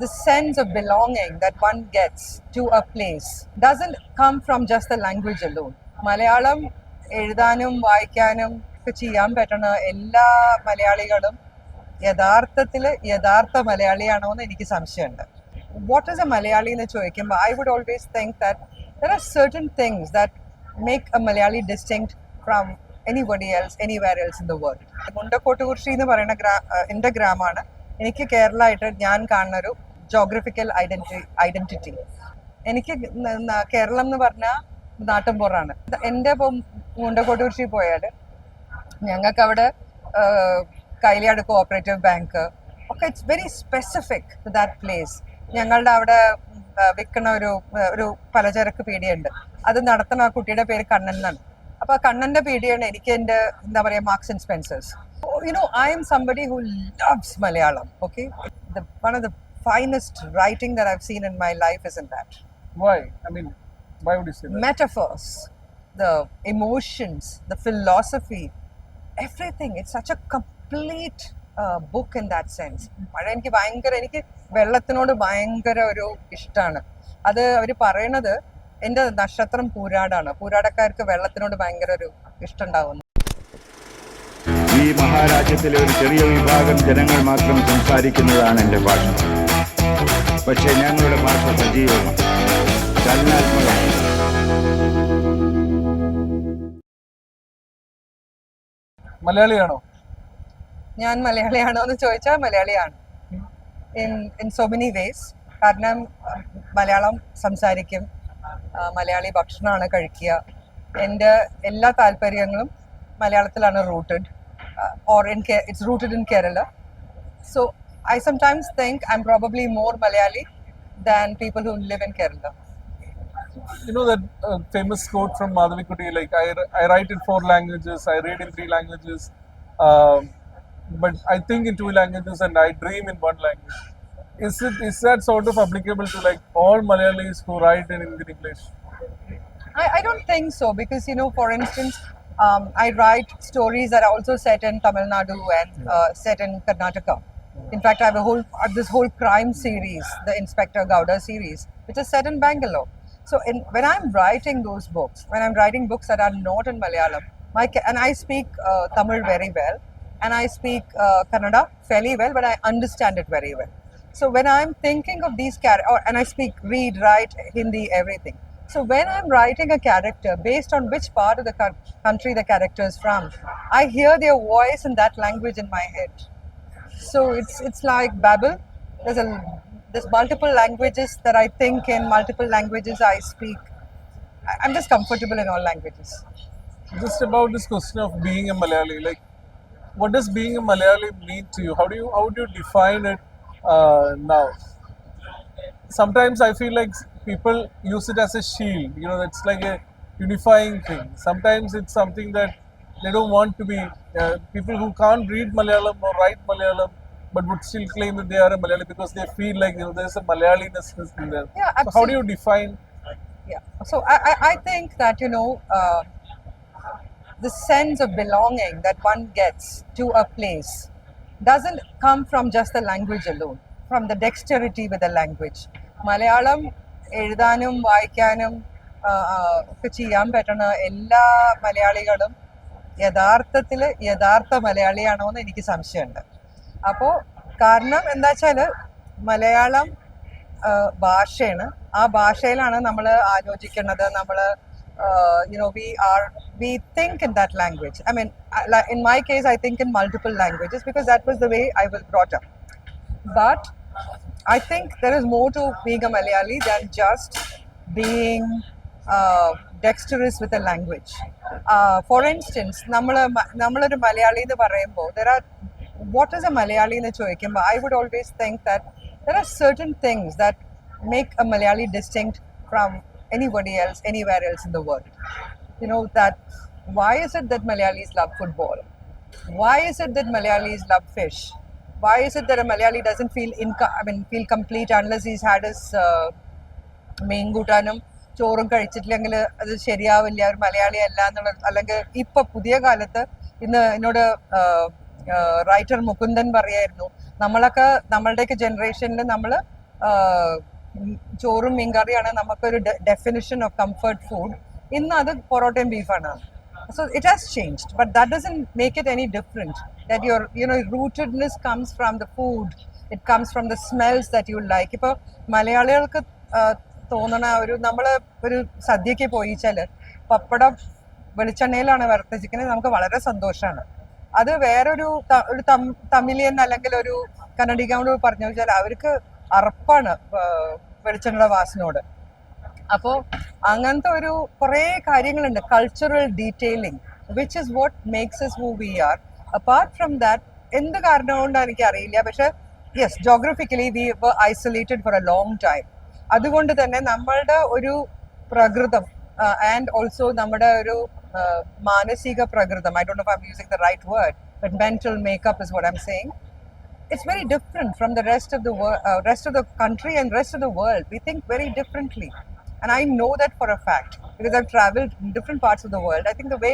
the sense of belonging that one gets to a place doesn't come from just the language alone. Malayalam എഴുതാനും വായിക്കാനും ഒക്കെ ചെയ്യാൻ പറ്റുന്ന എല്ലാ മലയാളികളും യഥാർത്ഥ മലയാളിയാണോ എന്ന് എനിക്ക് സംശയമുണ്ട്. വാട്ട് ഈസ് എ മലയാളി എന്ന് ചോദിക്കുമ്പോൾ I would always think that there are certain things that make a Malayali distinct from anybody else anywhere else in the world. Mundakottukurissi എന്ന് പറയുന്ന എൻ്റെ ഗ്രാമമാണ് എനിക്ക് കേരളമായിട്ട് ഞാൻ കാണുന്ന ഒരു ജോഗ്രഫിക്കൽ ഐഡന്റിറ്റി. എനിക്ക് കേരളം എന്ന് പറഞ്ഞാൽ നാട്ടിൻപുറാണ്. എൻ്റെ ഇപ്പം മുണ്ടക്കോട്ടുകുറിശി പോയാൽ ഞങ്ങൾക്ക് അവിടെ കൈലിയാട് കോഓപ്പറേറ്റീവ് ബാങ്ക് ഒക്കെ it's very specific to that place. ഞങ്ങളുടെ അവിടെ വിൽക്കുന്ന ഒരു പലചരക്ക് പീടിയുണ്ട്. അത് നടത്തുന്ന ആ കുട്ടിയുടെ പേര് കണ്ണൻ എന്നാണ്. അപ്പൊ ആ കണ്ണന്റെ പീടിയാണ് എനിക്ക് എൻ്റെ എന്താ പറയാ marks and Spencers. I am somebody who loves Malayalam. Okay, one of the finest writing that I've seen in my life is in that. Why? I mean, why would you say that? Metaphors, the emotions, the philosophy, everything. It's such a complete book in that sense. എനിക്ക് വെള്ളത്തിനോട് ഭയങ്കര ഒരു ഇഷ്ടമാണ്. അത് അവർ പറയണത് എൻ്റെ നക്ഷത്രം പൂരാടാണ്. പൂരാടക്കാർക്ക് വെള്ളത്തിനോട് ഭയങ്കര ഒരു ഇഷ്ടം ഉണ്ടാവുന്നു. ഈ മഹാരാജ്യത്തിലെ ഒരു ചെറിയ വിഭാഗം ജനങ്ങൾ മാത്രം സംസാരിക്കുന്നതാണ് എൻ്റെ ഭാഷ. പക്ഷേ ഞങ്ങളുടെ ഭാഷ സജീവമാണ്, ചലനാത്മകമാണ്. മലയാളിയാണോ? ഞാൻ മലയാളിയാണോ എന്ന് ചോദിച്ചാൽ മലയാളിയാണ് ഇൻ സോ മെനി വേസ്. കാരണം മലയാളം സംസാരിക്കും, മലയാളി ഭക്ഷണമാണ് കഴിക്കുക. എൻ്റെ എല്ലാ താല്പര്യങ്ങളും മലയാളത്തിലാണ് rooted. Or it's rooted in Kerala. So I sometimes think I'm probably more Malayali than people who live in Kerala. You know that famous quote from Madhavikutty, like I write in 4 languages, I read in 3 languages, but I think in 2 languages and I dream in 1 language. Is that sort of applicable to like all Malayalis who write in English? I don't think so, because for instance, I write stories that are also set in Tamil Nadu and set in Karnataka. In fact, I have this whole crime series, the Inspector Gowda series, which is set in Bangalore. So when I'm writing those books, when I'm writing books that are not in Malayalam, and I speak Tamil very well, and I speak Kannada fairly well, but I understand it very well. So when I'm thinking of these and I read, write, Hindi, everything. So when I'm writing a character, based on which part of the country the character is from, I hear their voice in that language in my head. So it's like Babel. There's multiple languages that I think in, multiple languages I speak. I'm just comfortable in all languages. Just about this question of being a Malayali, like what does being a Malayali mean to you? How would you define it now? Sometimes I feel like people use it as a shield, it's like a unifying thing. Sometimes it's something that they don't want to be, people who can't read Malayalam or write Malayalam but would still claim that they are a Malayali because they feel like there's a Malayaliness in them. Yeah, absolutely. So how do you define? Yeah, so I think that the sense of belonging that one gets to a place doesn't come from just the language alone, from the dexterity with the language. Malayalam എഴുതാനും വായിക്കാനും ഒക്കെ ചെയ്യാൻ പറ്റുന്ന എല്ലാ മലയാളികളും യഥാർത്ഥ മലയാളിയാണോ എന്ന് എനിക്ക് സംശയമുണ്ട്. അപ്പോൾ കാരണം എന്താ വെച്ചാൽ മലയാളം ഭാഷയാണ്. ആ ഭാഷയിലാണ് നമ്മൾ ആലോചിക്കുന്നത്. നമ്മൾ we think in that language. I mean, in my case, I think in multiple languages because that was the way I was brought up. But I think there is more to being a Malayali than just being dexterous with a language. For instance, നമ്മളൊരു മലയാളി എന്ന് പറയുമ്പോൾ what is a Malayali എന്ന് ചോദിക്കുമ്പോൾ I would always think that there are certain things that make a Malayali distinct from anybody else, anywhere else in the world. That why is it that Malayalis love football? Why is it that Malayalis love fish? Why is it that a Malayali doesn't feel complete unless he's had his മീൻകൂട്ടാനും ചോറും കഴിച്ചിട്ടില്ലെങ്കിൽ അത് ശരിയാവില്ല, ഒരു മലയാളി അല്ല എന്നുള്ള. അല്ലെങ്കിൽ ഇപ്പൊ പുതിയ കാലത്ത് എന്നോട് റൈറ്റർ മുകുന്ദൻ പറയായിരുന്നു, നമ്മളുടെയൊക്കെ ജനറേഷനിൽ നമ്മൾ ചോറും മീൻകറിയാണ് നമുക്കൊരു ഡെഫിനിഷൻ ഓഫ് കംഫർട്ട് ഫുഡ്. ഇന്ന് അത് പൊറോട്ടയും ബീഫാണ്. So it has changed, but that doesn't make it any different. That your rootedness comes from the food. It comes from the smells that you like. ഇപ്പോൾ മലയാളികൾക്ക് തോന്നണ നമ്മൾ ഒരു സദ്യക്ക് പോയിച്ചാൽ പപ്പടം വെളിച്ചെണ്ണയിലാണ് വറുത്തിരിക്കുന്നത്, നമുക്ക് വളരെ സന്തോഷമാണ്. അത് വേറൊരു തമിലിയൻ അല്ലെങ്കിൽ ഒരു കന്നഡികോട് പറഞ്ഞു വെച്ചാൽ അവർക്ക് അറപ്പാണ് വെളിച്ചെണ്ണയുടെ വാസനയോട്. അപ്പോൾ അങ്ങനത്തെ ഒരു കുറേ കാര്യങ്ങളുണ്ട്, cultural detailing, which is what makes us who we are. Apart from that എന്ത് കാരണം കൊണ്ടാണ് എനിക്ക് അറിയില്ല, പക്ഷെ yes, geographically we were isolated for a long time. അതുകൊണ്ട് തന്നെ നമ്മളുടെ ഒരു പ്രകൃതം ആൻഡ് ഓൾസോ നമ്മുടെ ഒരു മാനസിക പ്രകൃതം, I don't know if I am using the right word, but mental makeup is what I am saying. It's very different from the rest of the country and rest of the world. We think very differently. And I know that for a fact because I've traveled in different parts of the world. I think the way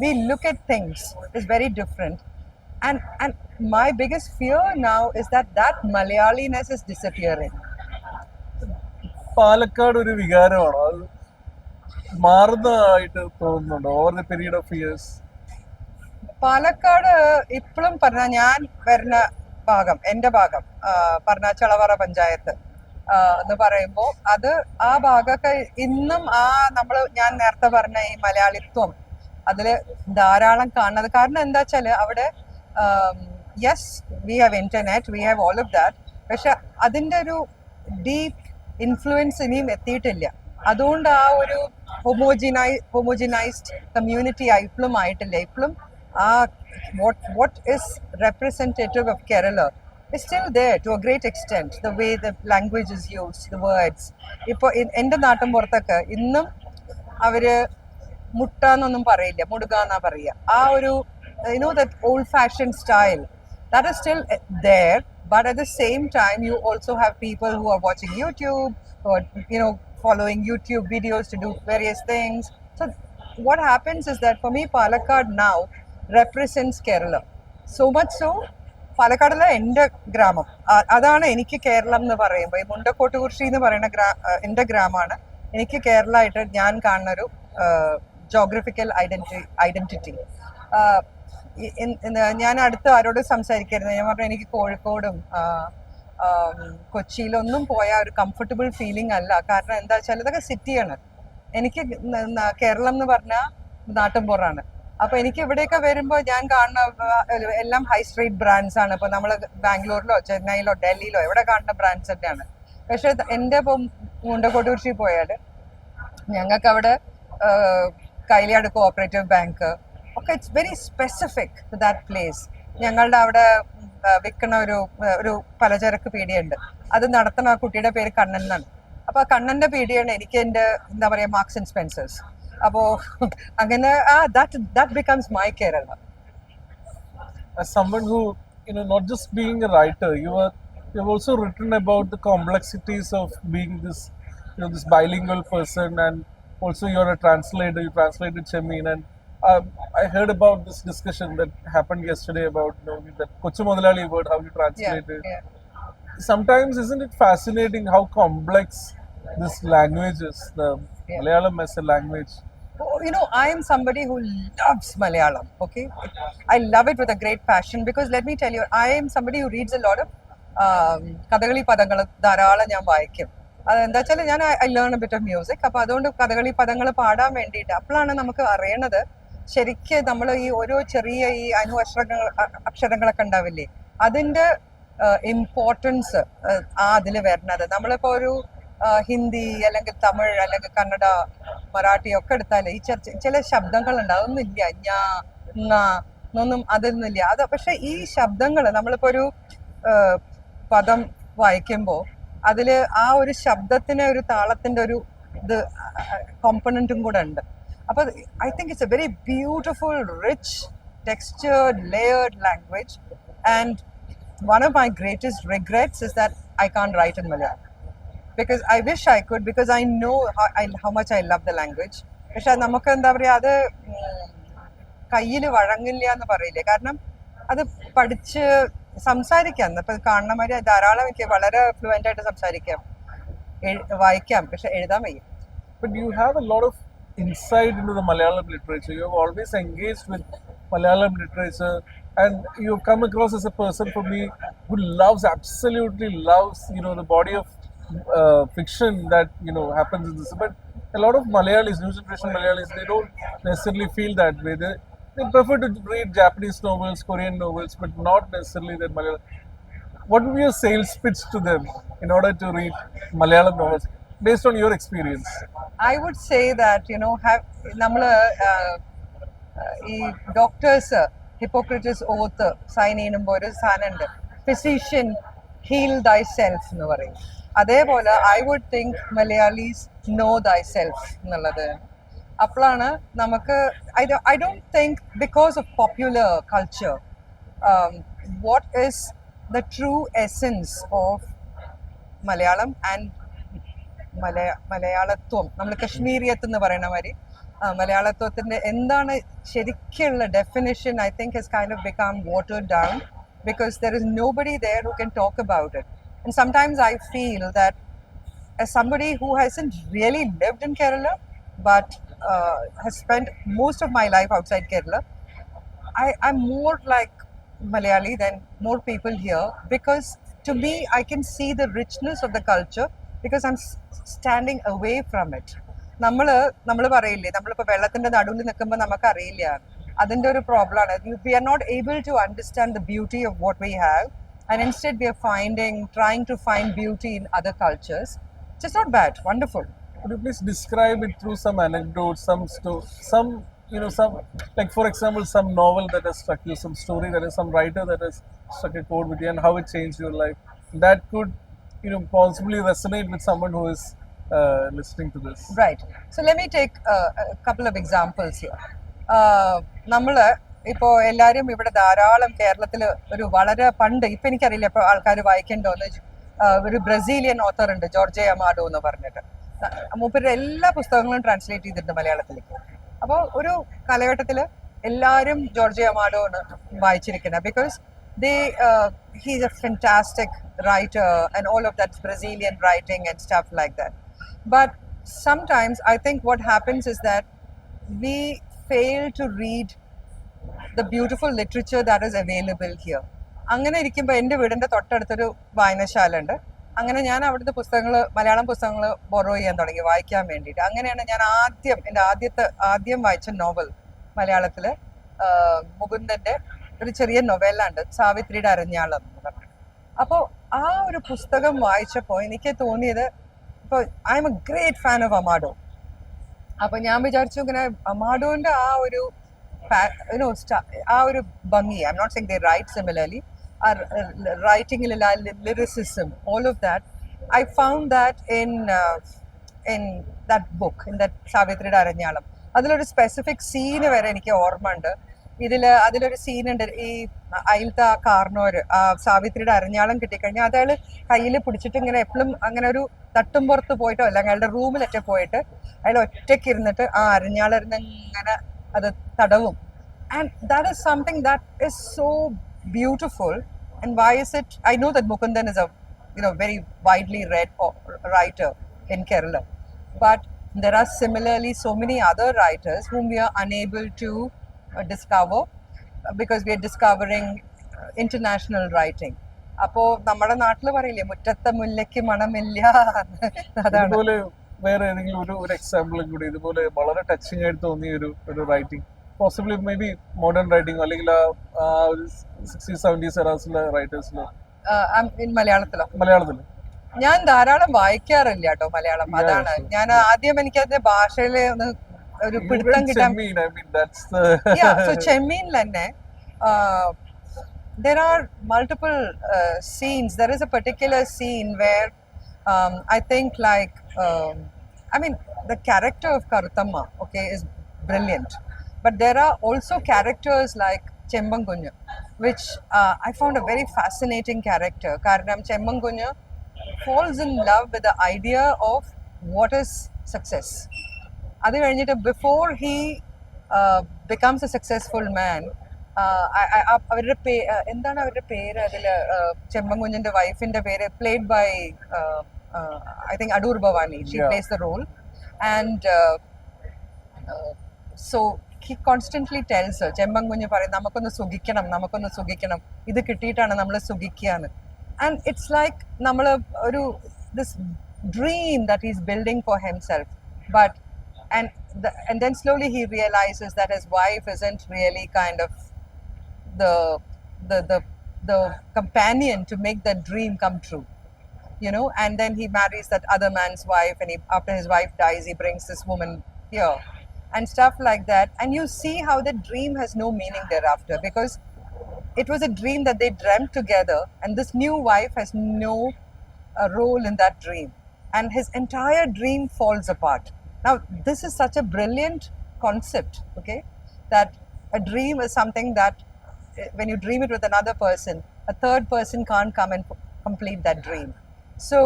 we look at things is very different. And my biggest fear now is that Malayaliness is disappearing. Palakkad ഒരു വികാരമാണോ, അത് മാറുന്നതായിട്ട് തോന്നുന്നുണ്ടോ over the period of years? Palakkad ഇപ്പോഴും പറഞ്ഞ ഞാൻ വരുന്ന ഭാഗം, എൻ്റെ ഭാഗം പറഞ്ഞ ചളവറ പഞ്ചായത്ത് എന്ന് പറയുമ്പോൾ അത് ആ ഭാഗമൊക്കെ ഇന്നും ഞാൻ നേരത്തെ പറഞ്ഞ ഈ മലയാളിത്വം അതിൽ ധാരാളം കാണുന്നത്. കാരണം എന്താ വെച്ചാൽ അവിടെ yes we have internet, we have all of that, പക്ഷെ അതിൻ്റെ ഒരു ഡീപ്പ് ഇൻഫ്ലുവൻസ് ഇനിയും എത്തിയിട്ടില്ല. അതുകൊണ്ട് ആ ഒരു ഹോമോജിനൈസ്ഡ് കമ്മ്യൂണിറ്റി ഇപ്പോഴും ആയിട്ടില്ല. ഇപ്പോഴും ആ what is representative of Kerala is still there to a great extent. The way the language is used, the words. ഇപ്പോൾ എൻ്റെ നാട്ടിൻ പുറത്തൊക്കെ ഇന്നും അവര് മുട്ട എന്നൊന്നും പറയില്ല, മുടുക എന്നാ പറയുക. ആ ഒരു that old fashioned style that is still there, but at the same time you also have people who are watching YouTube, who are following YouTube videos to do various things. So what happens is that for me Palakkad now represents Kerala. So much so, പാലക്കാടിലെ എൻ്റെ ഗ്രാമം അതാണ് എനിക്ക് കേരളം എന്ന് പറയുമ്പോൾ. ഈ മുണ്ടക്കോട്ടുകുറിശി എന്ന് പറയുന്ന എൻ്റെ ഗ്രാമമാണ് എനിക്ക് കേരളമായിട്ട് ഞാൻ കാണുന്നൊരു ജോഗ്രഫിക്കൽ ഐഡന്റിറ്റി. ഞാൻ അടുത്ത് ആരോട് സംസാരിക്കായിരുന്നു, ഞാൻ പറഞ്ഞു എനിക്ക് കോഴിക്കോടും കൊച്ചിയിലൊന്നും പോയ ഒരു കംഫർട്ടബിൾ ഫീലിംഗ് അല്ല. കാരണം എന്താ വെച്ചാൽ ഇതൊക്കെ സിറ്റിയാണ്. എനിക്ക് കേരളം എന്ന് പറഞ്ഞാൽ നാട്ടിൻപുറാണ്. അപ്പൊ എനിക്ക് ഇവിടെയൊക്കെ വരുമ്പോൾ ഞാൻ കാണുന്ന എല്ലാം ഹൈ സ്ട്രീറ്റ് ബ്രാൻഡ്സ് ആണ്. ഇപ്പൊ നമ്മൾ ബാംഗ്ലൂരിലോ ചെന്നൈയിലോ ഡൽഹിയിലോ എവിടെ കാണുന്ന ബ്രാൻഡ്സ് തന്നെയാണ്. പക്ഷെ എൻ്റെ ഇപ്പം മുണ്ടക്കോട്ടുകുറിശി പോയാൽ ഞങ്ങൾക്ക് അവിടെ കൈലിയാട് കോഓപ്പറേറ്റീവ് ബാങ്ക് ഒക്കെ it's very specific to that place. ഞങ്ങളുടെ അവിടെ വിൽക്കുന്ന ഒരു പലചരക്ക് പീടിയുണ്ട്, അത് നടത്തുന്ന കുട്ടിയുടെ പേര് കണ്ണൻ എന്നാണ്. അപ്പൊ കണ്ണന്റെ പീടിയാണ് എനിക്ക് എൻ്റെ എന്താ പറയാ മാർക്സ് ആൻഡ് സ്പെൻസേഴ്സ്. അപ്പോ അങ്ങനെ that becomes my Kerala. As someone who not just being a writer, you've also written about the complexities of being this this bilingual person, and also you're a translator. You translated Chemin, and I heard about this discussion that happened yesterday about that Kochu Modalali word, how you translate it. Yeah. Sometimes isn't it fascinating how complex this language is, the Malayalam as a language? I am somebody who loves Malayalam, okay? I love it with a great passion because let me tell you, I am somebody who reads a lot of Kathakali പദങ്ങൾ ധാരാളം ഞാൻ വായിക്കും. അതെന്താ വെച്ചാൽ I learn a bit of music. അപ്പോൾ അതുകൊണ്ട് കഥകളി പദങ്ങൾ പാടാൻ വേണ്ടിയിട്ട് അപ്പോഴാണ് നമുക്ക് അറിയണത് ശരിക്ക് നമ്മൾ ഈ ഓരോ ചെറിയ ഈ അക്ഷരങ്ങളൊക്കെ ഉണ്ടാവില്ലേ, അതിൻ്റെ ഇമ്പോർട്ടൻസ് അതിൽ വരുന്നത്. നമ്മളിപ്പോൾ ഒരു ഹിന്ദി അല്ലെങ്കിൽ തമിഴ് അല്ലെങ്കിൽ കന്നഡ മറാഠി ഒക്കെ എടുത്താൽ ഈ ചില ശബ്ദങ്ങളുണ്ട്, അതൊന്നും ഇല്ല, എന്നൊന്നും അതൊന്നുമില്ല. പക്ഷെ ഈ ശബ്ദങ്ങൾ നമ്മളിപ്പോൾ ഒരു പദം വായിക്കുമ്പോൾ അതിൽ ആ ഒരു ശബ്ദത്തിന് ഒരു താളത്തിന്റെ ഒരു ഇത് കോമ്പണന്റും കൂടെ ഉണ്ട്. അപ്പൊ I think it's a very beautiful rich textured layered language. And one of my greatest regrets is that I can't write in Malayalam. Because I wish I could, because I know how much I love the language. പക്ഷെ നമുക്ക് എന്താ പറയുക, അത് കയ്യിൽ വഴങ്ങില്ല എന്ന് പറയില്ലേ. കാരണം അത് പഠിച്ച് സംസാരിക്കാം. ഇപ്പം കാണുന്നമാതിരി ധാരാളം എനിക്ക് വളരെ ഫ്ലുവൻ്റ് ആയിട്ട് സംസാരിക്കാം, വായിക്കാം, പക്ഷെ എഴുതാൻ വയ്യ. But you have a lot of insight into the Malayalam literature. You have always engaged with Malayalam literature, and you come across as a person for me who absolutely loves, the body of fiction that happens in this. But a lot of Malayalis, new generation Malayalis, they don't necessarily feel that way. They prefer to read Japanese novels, Korean novels, but not necessarily that Malayalam. What would be your sales pitch to them in order to read Malayalam novels based on your experience? I would say that നമ്മൾ ഈ doctors ഹിപ്പോക്രറ്റസ് ഓത്ത് sign ചെയ്യുമ്പോൾ ഒരു സാധനമുണ്ട്, physician heal ദൈ self എന്ന് പറയും. അതേപോലെ I would think Malayalees know thy self എന്നുള്ളത്. അപ്പോഴാണ് നമുക്ക് I don't think because of popular culture what is the true essence of Malayalam and മലയാളത്വം, നമ്മൾ കശ്മീരിയത്ത് എന്ന് പറയുന്ന മാതിരി മലയാളത്വത്തിൻ്റെ എന്താണ് ശരിക്കുള്ള definition, I think has kind of become watered down because there is nobody there who can talk about it. And sometimes I feel that as somebody who hasn't really lived in Kerala but has spent most of my life outside Kerala, I'm more like Malayali than more people here, because to me I can see the richness of the culture because I'm standing away from it. നമ്മൾ പറയില്ലേ, നമ്മളിപ്പോൾ വെള്ളത്തിൻ്റെ നടുവിൽ നിൽക്കുമ്പോൾ നമുക്കറിയില്ല, അതിൻ്റെ ഒരു പ്രോബ്ലമാണ്. We are not able to understand the beauty of what we have, and instead we are trying to find beauty in other cultures. It's not bad, wonderful. Could you please describe it through some anecdotes, some like for example, some novel that has struck you, some story that is, some writer that has struck a chord with you and how it changed your life, that could possibly resonate with someone who is listening to this. Right. So let me take a couple of examples here. നമ്മൾ ഇപ്പോൾ എല്ലാവരും ഇവിടെ ധാരാളം കേരളത്തിൽ ഒരു വളരെ പണ്ട്, ഇപ്പം എനിക്കറിയില്ല ഇപ്പോൾ ആൾക്കാർ വായിക്കേണ്ടോന്ന്, ഒരു ബ്രസീലിയൻ ഓത്തർ ഉണ്ട്, ജോർജെ അമാഡോ എന്ന് പറഞ്ഞിട്ട്. മൂപ്പരുടെ എല്ലാ പുസ്തകങ്ങളും ട്രാൻസ്ലേറ്റ് ചെയ്തിട്ടുണ്ട് മലയാളത്തിലേക്ക്. അപ്പോൾ ഒരു കാലഘട്ടത്തിൽ എല്ലാവരും ജോർജെ അമാഡോ ആണ് വായിച്ചിരിക്കുന്നത്, because he's a fantastic writer and all of that Brazilian writing and stuff like that. But sometimes I think what happens is that we fail to read the beautiful literature that is available here. അങ്ങനെ ഇരിക്കുമ്പോൾ എൻ്റെ വീടിൻ്റെ തൊട്ടടുത്തൊരു വായനശാല ഉണ്ട്. അങ്ങനെ ഞാൻ അവിടുത്തെ പുസ്തകങ്ങൾ, മലയാളം പുസ്തകങ്ങൾ ബൊറോ ചെയ്യാൻ തുടങ്ങി, വായിക്കാൻ വേണ്ടിയിട്ട്. അങ്ങനെയാണ് ഞാൻ ആദ്യം വായിച്ച നോവൽ മലയാളത്തിൽ മുകുന്ദൻ്റെ ഒരു ചെറിയ നൊവലുണ്ട്, സാവിത്രിയുടെ അരഞ്ഞാളം എന്ന് പറഞ്ഞു. അപ്പോൾ ആ ഒരു പുസ്തകം വായിച്ചപ്പോൾ എനിക്ക് തോന്നിയത്, ഇപ്പോൾ I'm a great fan of Amado. അപ്പോൾ ഞാൻ വിചാരിച്ചു ഇങ്ങനെ അമാഡോൻ്റെ ആ ഒരു ഭംഗി, I'm not saying they write similarly, റൈറ്റിംഗിലുള്ള lyricism, all of that I found that in that book, in that സാവിത്രിയുടെ അരഞ്ഞാളം. അതിലൊരു സ്പെസിഫിക് സീന് വരെ എനിക്ക് ഓർമ്മ ഉണ്ട്. അതിലൊരു സീനുണ്ട്, ഈ അയിലത്തെ ആ കാർണോര് ആ സാവിത്രിയുടെ അരഞ്ഞാളം കിട്ടിക്കഴിഞ്ഞാൽ അത് അയാൾ കയ്യിൽ പിടിച്ചിട്ട് ഇങ്ങനെ എപ്പോഴും അങ്ങനെ ഒരു തട്ടുംപുറത്ത് പോയിട്ടോ അല്ല അയാളുടെ റൂമിലൊക്കെ പോയിട്ട് അയാൾ ഒറ്റയ്ക്ക് ഇരുന്നിട്ട് ആ അരഞ്ഞാളിരുന്ന് ഇങ്ങനെ അത് തടവും. And that is something that is so beautiful. And why is it, I know that Mukundan is a very widely read writer in Kerala, but there are similarly so many other writers whom we are unable to discover because we are discovering international writing. അപ്പോൾ നമ്മുടെ നാട്ടിൽ പറയില്ലേ, മുറ്റത്തെ മുല്ലയ്ക്ക് മണമില്ല, അതാണ്. വേറെ ഏതെങ്കിലും ഒരു എക്സാമ്പിളും കൂടി ഇതുപോലെ വളരെ ടച്ചിങ് ആയിട്ട് തോന്നിയ ഒരു writing, possibly may be modern writing അല്ലെങ്കിൽ ആ ഒരു 60s 70s എറാസിലെ റൈറ്റേഴ്സിലോ? മലയാളത്തിലോ ഞാൻ ധാരാളം വായിക്കാറില്ല കേട്ടോ മലയാളം. അതാണ് ഞാൻ ആദ്യം എനിക്കതിന്റെ ഭാഷയിൽ ഒന്ന് ഒരു പിടുത്തം കിട്ടാൻ. ചെമ്മീനിൽ തന്നെ there are multiple scenes. There is a particular scene where I think like the character of Karuthamma, okay, is brilliant, but there are also characters like Chembangunju, which I found a very fascinating character. Karanam Chembangunju falls in love with the idea of what is success. Adu kazhinjittu before he becomes a successful man, അവരുടെ എന്താണ് അവരുടെ പേര് അതില് ചെമ്പൻകുഞ്ഞിന്റെ വൈഫിന്റെ പേര് played by I think Adoor Bhavani she Yeah. Plays the role and so he constantly tells Chembankunju പറയും നമുക്കൊന്ന് സുഖിക്കണം ഇത് കിട്ടിയിട്ടാണ് നമ്മൾ സുഖിക്കുകയെന്ന് ആൻഡ് ഇറ്റ്സ് ലൈക്ക് നമ്മൾ ഒരു this dream that is building four himself but and then slowly he realizes that his wife isn't really kind of the the companion to make that dream come true, you know. And then he marries that other man's wife, and after his wife dies, he brings this woman here and stuff like that. And you see how the dream has no meaning thereafter, because it was a dream that they dreamt together, and this new wife has no role in that dream, and his entire dream falls apart. Now this is such a brilliant concept, okay, that a dream is something that when you dream it with another person, a third person can't come and complete that dream. So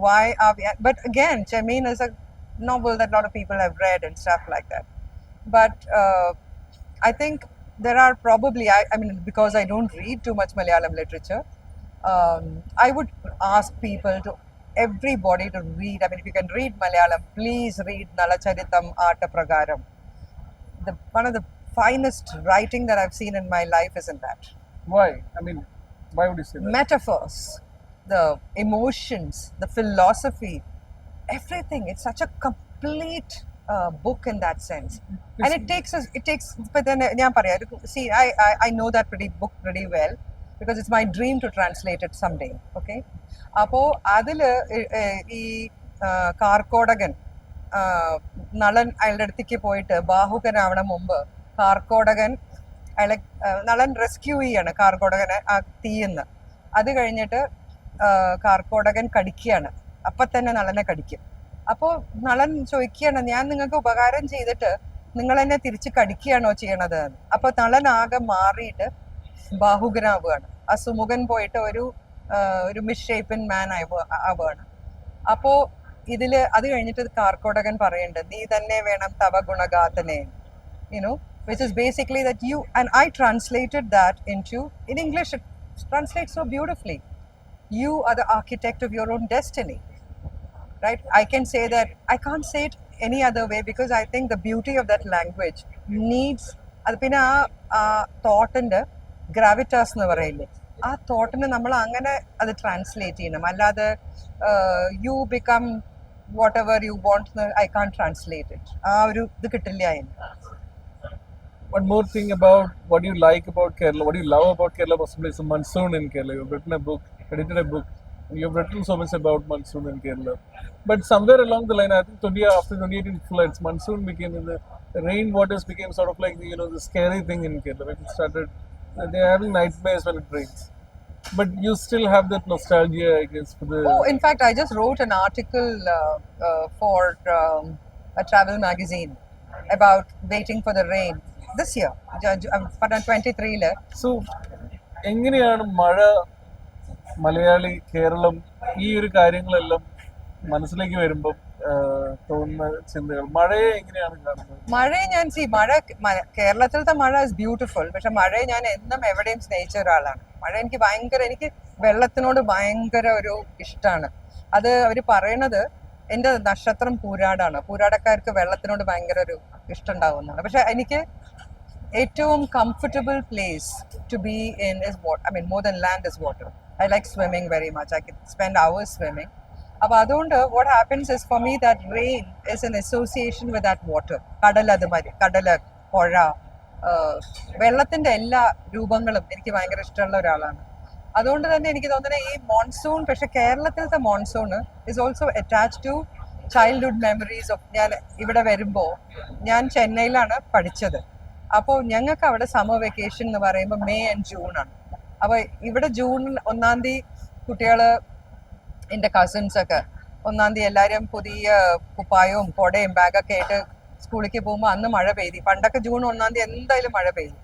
why are we, but again, Jamin is a novel that a lot of people have read and stuff like that, but I think there are probably I mean, because I don't read too much Malayalam literature, I would ask people to everybody to read. I mean, if you can read Malayalam, please read Nalacharitam Arta Pragaram. One of the finest writing that I've seen in my life is in that. Why? I mean, why would you say that? Metaphors, the emotions, the philosophy, everything. It's such a complete book in that sense. And it takes, but then, see, I know that book pretty well, because it's my dream to translate it someday, okay? അപ്പോൾ അതിൽ ഈ കാർക്കോടകൻ നളൻ അയാളുടെ അടുത്തേക്ക് പോയിട്ട് ബാഹുകനാവണം മുമ്പ് കാർക്കോടകൻ അയാളെ Nalan rescue ചെയ്യാണ് കാർക്കോടകനെ ആ തീയെന്ന്. അത് കഴിഞ്ഞിട്ട് കാർക്കോടകൻ കടിക്കുകയാണ്, അപ്പം തന്നെ നളനെ കടിക്കും. അപ്പോൾ നളൻ ചോദിക്കുകയാണ്, ഞാൻ നിങ്ങൾക്ക് ഉപകാരം ചെയ്തിട്ട് നിങ്ങൾ എന്നെ തിരിച്ച് കടിക്കുകയാണോ ചെയ്യണത് എന്ന്. അപ്പോൾ നളൻ ആകെ മാറിയിട്ട് ബാഹുകനാവുകയാണ്. ആ സുമുഖൻ പോയിട്ട് ഒരു മിസ്ഷേപ്പൻ മാൻ ആവുകയാണ്. അപ്പോ ഇതില് അത് കഴിഞ്ഞിട്ട് കാർക്കോടകൻ പറയുന്നുണ്ട്, നീ തന്നെ വേണം തവ ഗുണഗാതനെ, you know, which is basically that you, and I translated that into, in English it translates so beautifully, you are the architect of your own destiny, right? I can say that, I can't say it any other way, because I think the beauty of that language needs, അത് പിന്നെ ആ തോട്ടിന്റെ ഗ്രാവിറ്റാസ് എന്ന് പറയില്ലേ, ആ തോട്ടിനെ നമ്മൾ അങ്ങനെ അത് translate ചെയ്യണം. അല്ലാതെ you become whatever you want, I can translate it. ആ ഒരു ഇത് കിട്ടില്ല അതിന്. One more thing about what you like about Kerala, what you love about Kerala possibly is the monsoon in Kerala. You've written a book, edited a book, and you've written so much about monsoon in Kerala. But somewhere along the line, I think after 2018 floods, monsoon became, the rain waters became sort of like the scary thing in Kerala. People started, they're having nightmares when it rains. But you still have that nostalgia, I guess, for the... Oh, in fact, I just wrote an article for a travel magazine about waiting for the rain this year, 23. So, എങ്ങനെയാണ് മഴ മലയാളി കേരളം ഈ ഒരു കാര്യങ്ങളെല്ലാം മനസ്സിലേക്ക് വരുമ്പോൾ തോന്നുന്ന ചിന്തകൾ, മഴയെ എങ്ങനെയാണ് കാണുന്നത്? മഴയെ ഞാൻ കേരളത്തിലത്തെ മഴ ഇസ് ബ്യൂട്ടിഫുൾ, പക്ഷെ മഴയെ ഞാൻ എന്നും എവിടെയും സ്നേഹിച്ച ഒരാളാണ്. മഴ എനിക്ക് വെള്ളത്തിനോട് ഭയങ്കര ഒരു ഇഷ്ടമാണ്. അത് അവർ പറയണത് എൻ്റെ നക്ഷത്രം പൂരാടാണ്, പൂരാടക്കാർക്ക് വെള്ളത്തിനോട് ഭയങ്കര ഒരു ഇഷ്ടം ഉണ്ടാവുന്നതാണ്. പക്ഷെ എനിക്ക് ഏറ്റവും comfortable place to be in is water. I mean, more than land is water. I like swimming very much. I can spend hours swimming. അപ്പോൾ അതുകൊണ്ട് what happens is for me that rain is an association with that water. കടല്, പുഴ, വെള്ളത്തിന്റെ എല്ലാ രൂപങ്ങളും എനിക്ക് ഭയങ്കര ഇഷ്ടമുള്ള ഒരാളാണ്. അതുകൊണ്ട് തന്നെ എനിക്ക് തോന്നുന്നത് ഈ മോൺസൂൺ, പക്ഷെ കേരളത്തിലത്തെ monsoon is also attach to childhood memories of. ഞാൻ ഇവിടെ വരുമ്പോൾ, ഞാൻ ചെന്നൈയിലാണ് പഠിച്ചത്. അപ്പോൾ ഞങ്ങൾക്ക് അവിടെ സമ്മർ വെക്കേഷൻ എന്ന് പറയുമ്പോൾ മെയ് ആൻഡ് ജൂൺ ആണ്. അപ്പോൾ ഇവിടെ ജൂൺ 1 തീയതി കുട്ടികൾ, എൻ്റെ കസിൻസ് ഒക്കെ 1 തീയതി എല്ലാവരും പുതിയ കുപ്പായവും കുടയും ബാഗൊക്കെ ആയിട്ട് സ്കൂളിലേക്ക് പോകുമ്പോൾ അന്ന് മഴ പെയ്തു. പണ്ടൊക്കെ ജൂൺ 1 തീയതി എന്തായാലും മഴ പെയ്തു.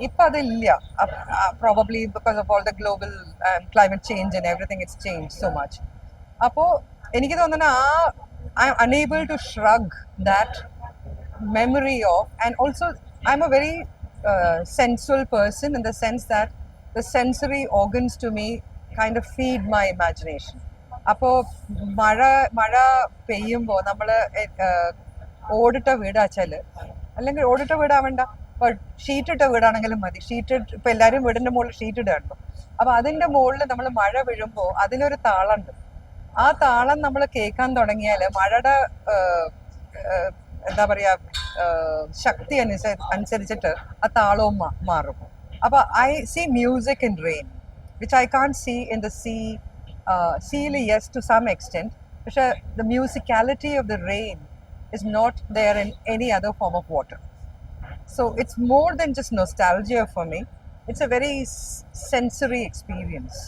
ഇപ്പം അതില്ല. Probably because of all the global climate change and everything it's change so much. അപ്പോൾ എനിക്ക് തോന്നുന്നത് I'm unable to shrug that memory off. And also I'm a very sensual person in the sense that the sensory organs to me kind of feed my imagination. അപ്പോൾ മഴ പെയ്യുമ്പോൾ നമ്മൾ ഓടിട്ട വീടാച്ചാൽ അല്ലെങ്കിൽ ഓടിട്ട വീടാവണ്ട, ഇപ്പോൾ ഷീറ്റിട്ട വീടാണെങ്കിലും മതി. ഇപ്പം എല്ലാവരും വീടിൻ്റെ മുകളിൽ ഷീറ്റ് ഇടുകയാണല്ലോ. അപ്പോൾ അതിൻ്റെ മുകളിൽ നമ്മൾ മഴ വീഴുമ്പോൾ അതിനൊരു താളമുണ്ട്. ആ താളം നമ്മൾ കേൾക്കാൻ തുടങ്ങിയാൽ മഴയുടെ എന്താ പറയുക ശക്തി അനുസരിച്ചിട്ട് ആ താളവും മാറും. അപ്പോൾ I see music in rain which I can see in the സീയിൽ യെസ് ടു സം എക്സ്റ്റെൻറ്റ്. പക്ഷേ the musicality of the rain is not there in any other form of water. So it's more than just nostalgia for me. It's a very sensory experience.